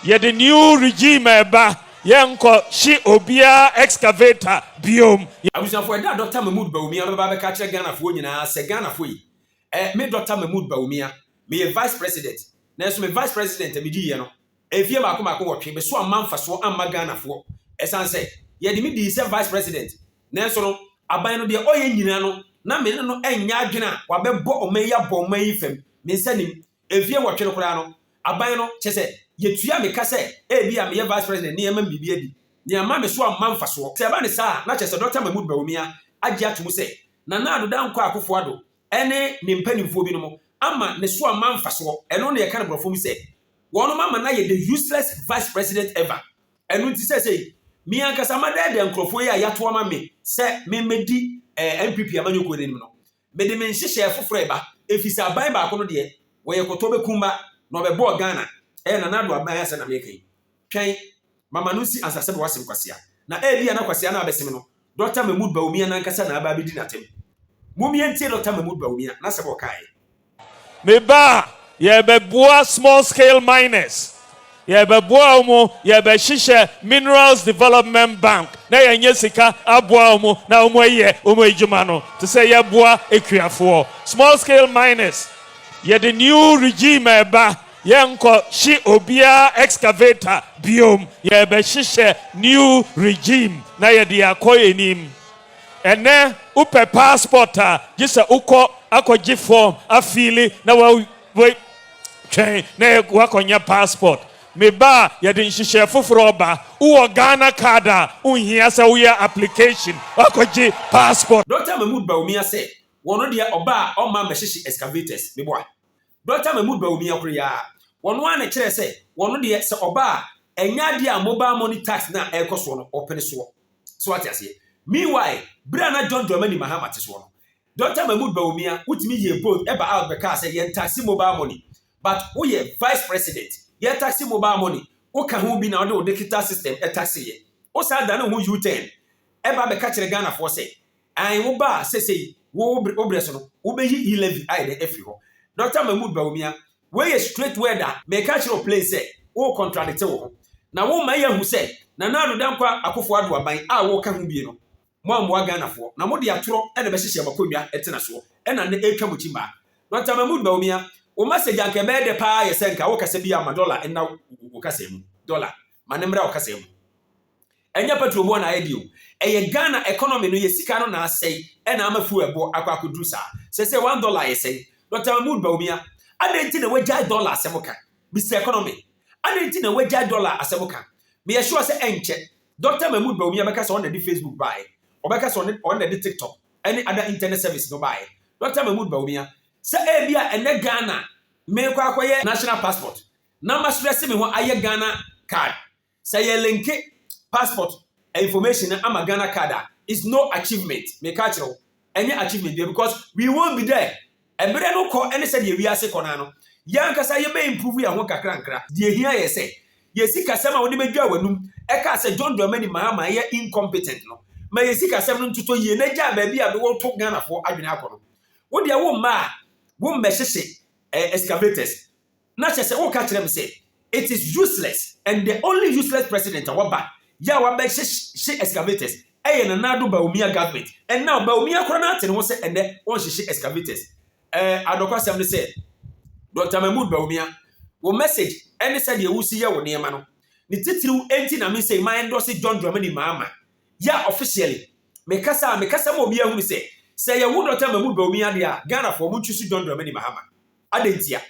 Ye the new regime eba yenko shi obia excavator biom. Abusan for that Dr. Mahmoud Bawumia baba ka kire Ghana fo nyina se Ghana fo yi. Me Dr. Mahmoud Bawumia me vice president. Na so me vice president me di ye no. Efie maako wotwe be so amanfa so amma Ghana fo. Esan se ye de me di se vice president. Na so no aban no de oye nyina no na me no enya adwena wa be bo omeya bo omeyi fam. Me nsanim efie wotwe no kura no aban no chese yetua me ka se e bia me vice president ne yema bibia di ne ama me so amanfa so se ba ne sa na chese Dr. Mahmoud Bawumia agye atum se na ado dankọ akofo ado ene ne mpanimfo bi no mo ama ne so amanfa so eno ne ye ka ne brofo mi se wono mama na ye the useless vice president ever eno nti se mi ankasa ma de nkrofo ya yato ma me se me medi MPP amanyoko ne nim no me de me nhyehyɛ foforo eba efisa aban ba ko no de wo ye koto be kumba no be bo Ghana na ado aban asa na me kai twen mama no si ansase be wasem kwasia na bia na kwasia na abesim no Dr. Mahmoud Bawumia na nkasa na aba bedi na tem mumie ntie Dr. Mahmoud Bawumia na se bo kai Me ba ye be boa small scale miners. Ye be boa omo ye be hihye minerals development bank na ye nye sika aboa omo na omo ye omo ejuma no to say ye boa ekuafo small scale miners. Ye the new regime eba yenko shi obia excavator biom ye be hihye new regime na ye de akoye nim ene upe passport gisa uko akoji form afili na we twen na wakonya passport me ba ye de nhihye foforo ba wo Ghana card unhia se wo application akoji passport. Dr. Mahmoud Bawumia say wono de oba o ma mehyehyye excavators me boy Dr. Mahmoud Bawumia kriya wono an kire say wono de se oba enya de a mobile money tax na ekoso no opene so atiase meanwhile Brianna John Dramani Mahama te so no Dr. Mahmoud Bawumia utimi ye both eba out be car say ye tax mobile money but we ye vice president ye tax mobile money o ka ho bi na o de digital system e tax ye o sa da na ho U10 eba be ka kire Ghana for say an wo ba say wo obreso no wo be yi 11 ai de efi ho Dr. Mahmoud Bawumia we ye straight weather me ka kire place say wo contradict wo na wo ma ye hu say na ado dankwa akofo ado aban a wo ka ho bi no mo Ghana fo na mo de atoro e na be hyehyɛ makonwa etena so e na ne etwa mo chimba Dr. Mahmoud Bawumia o message anke be de pa ye senka wo kasa bi ama dollar e na wo kasa mu dollar manemra wo kasa mu enya petrol bo na adio e ye Ghana economy no ye sika no na asɛe e na amafu ebo akwakodu sa se $1 ye sɛe Dr. Mahmoud Bawumia adenti na wagya dollar asemoka bis economy adenti na wagya dollar asemoka me ye sure say enche Dr. Mahmoud Bawumia beka so on the Facebook buy obeka so on the TikTok any other internet service no buy Dr. Mahmoud Bawumia say bia ene Ghana me kwa akoye national passport na ma stress me ho aye Ghana card say ye link passport information ama Ghana card is no achievement me ka kire any achievement there because we won't be there ebere no ko any say the wiase kona no yanka say ye be improve ya ho kakra nkra de hia ye say ye sika sema wo de medwa wanum e ka say John Dramani Mahama ye incompetent no ma ye sika sema no tuto ye na gya ba bia be wo to Ghana fo adwene akono wo de wo ma wo mehyehyye excavators na chese wo ka kire me say it is useless and the only useless president awaba ya wa be she excavators eye na ado Bawumia government and now Bawumia kro na ate no say ende won she excavators adokwa sem ne say Dr. Mahmoud Bawumia wo message any said ye wusi ye wo nema no ni titiriu enti na me say my endorse John Dramani Mahama ya officially me kasa mo obi ahunu say ye wo Dr. Mahmoud Bawumia dia Ghana for mu twisi John Dramani Mahama adentia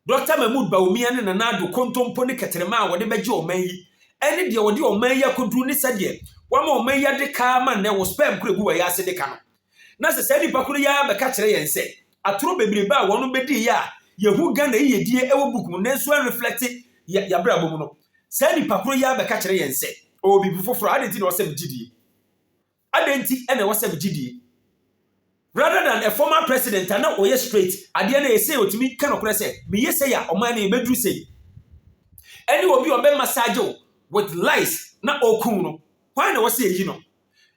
Dr. Mahmoud Bawumia ne na ado kontompo ne keterema a wo de beje oman yi ene de wo de oman yi akodu ne sade wo ma oman yi de ka ma ne wo spam kuregu wa ya se de ka no na se sadi pakuru ya be ka kire yen se atoro bebrebe a wo no bedi ya yehu Ghana yi yedie ewo book mu nenso reflect ya brabo mu no sadi pakuru ya be ka kire yen se o bibi foforo adenti na wo se gidie adenti ene wo se gidie rather than a former president and now oye straight ade na ye say otimi kanokore say me ye say ya oman na e bedru say any obi o be massage with lies na okun no why na wo say yi no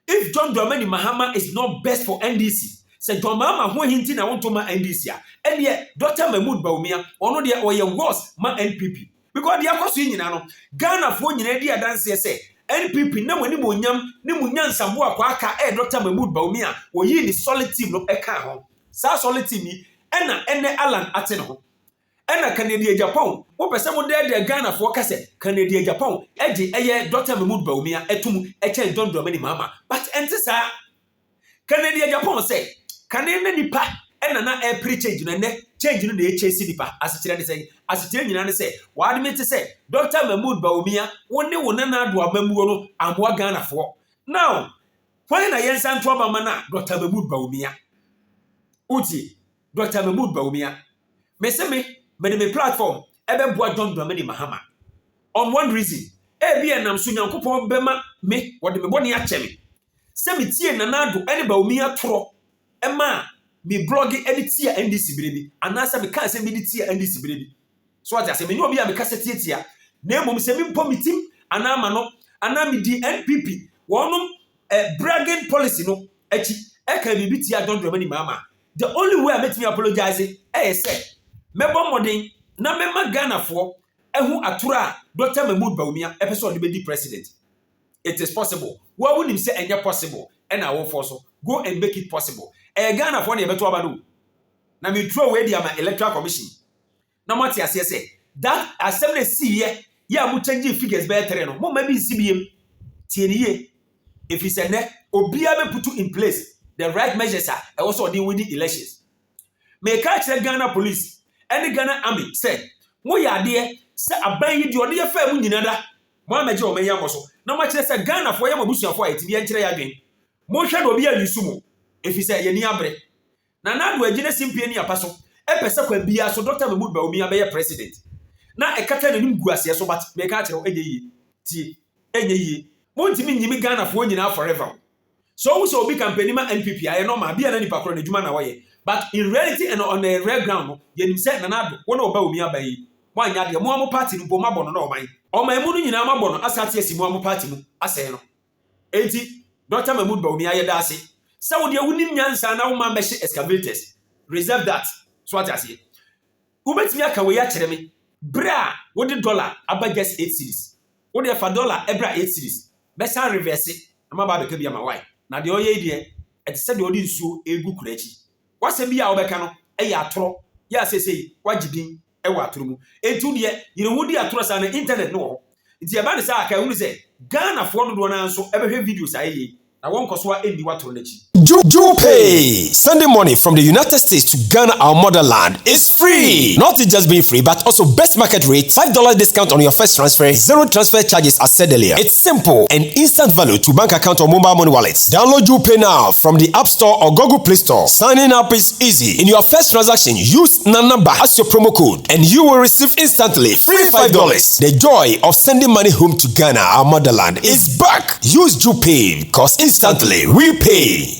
if John Dramani Mahama is not best for NDC say John Mahama ho hinti na won to ma NDC a ene Dr. Mahmoud Bawumia ono de oye worse ma NPP because the akoso nyina no Ghana fo nyina di adanse say NPP na wani monyam ne munyansambo akwaka Dr. Mahmood Bawumia wo yi ni solid team no eka ho sa solid team ni ene Alan ate no ho ena Canadian Japan wo pese mo de Ghana fo kase Canadian Japan eje eye Dr. Mahmood Bawumia etum eche John Dramani Mahama but ente sa Canadian Japan say Canadian nipa ena na preach change no ne change no de chase nipa asitire ne say asitire nyina ne say wa admit say Dr. Mahmood Bawumia wonne wona na ado amamuo no amwa Ghana fo now when na yensan to abama na Dr. Mahmood Bawumia uti Dr. Mahmood Bawumia me say me platform ebe boa John Dramani Mahama on one reason e bia nam so nyankopon bema me wode me bone ache me se me tie na na ado ene Bawumia toro ema me blog editia NDC birebi anasa me kan se me editia NDC birebi so what I say me no bia me kasete tia na emom se me mpo mitim ana ma no ana me di NPP wonum bragging policy no echi e kan bibi tia John Dramani Mahama the only way I make me apologize say mebo modern na mema Ghana fo ehu atura Dr. Mahmood Bawumia episode be di president it is possible wa wonim say enye possible and I won for so go and make it possible Ghana for na beto abado na me throw away the electoral commission na mati ase say that assembly see here ya mu change figures be tere no mo ma bi CBM tieniye if he said ne obia be put in place the right measures are also deal with the elections me catch the Ghana police and the Ghana army said mo ya de say aban yi de ode ye fa mu nyina da mo amaje o meya mo so na mo kire say Ghana for ya mabusuafo ayeti ye nkire ya dwen mo hwe do bia yusumo if he say ye ni abre na do agine simpie ni apaso epese kwa bia so Dr. Mahmood Bawumia be ye president na ekata nanim guase so but me ka kire o enye yi tie enye yi mo ntimi nyimi Ghana for nyina forever so we so be campaign ma NPP aye no ma bia na nipa kro na djuma na waye but in reality and on the red ground ye nim say na do wona Bawumia ba yi mo anya de mo party no bo mabono na oman mu no nyina mabono asate asi mo party mu asɛ no enti Dr. Mahmood Bawumia ye da ase say wo de wunim nyansa na wo ma be excavators reserve that so what I say ubetimi aka we ya kire me bra wo de dollar aba just 8 cedis wo de fa dollar ebra 8 cedis be san reverse na ma ba be ka bia ma why na de oye de e se de odi nsuo egu kurachi wase bia wo be ka no e ya atoro ya sesei wagidin e wa atoro mu entu de yire hu di atoro sa na internet no nti e ba ne sa aka hu se Ghana fo no do na nso e be hwe videos aye na won koso a endi watoro na chi Pay. Sunday money from the United States to Ghana, our motherland, is free. Not just being free, but also best market rate, $5 discount on your first transfer, 0 transfer charges as said earlier. It's simple and instant value to bank account or mobile money wallets. Download Pay now from the App Store or Google Play Store. Signing up is easy. In your first transaction, use NANABA as your promo code and you will receive instantly free $5. The joy of sending money home to Ghana, our motherland, is back. Use Pay because instantly we pay.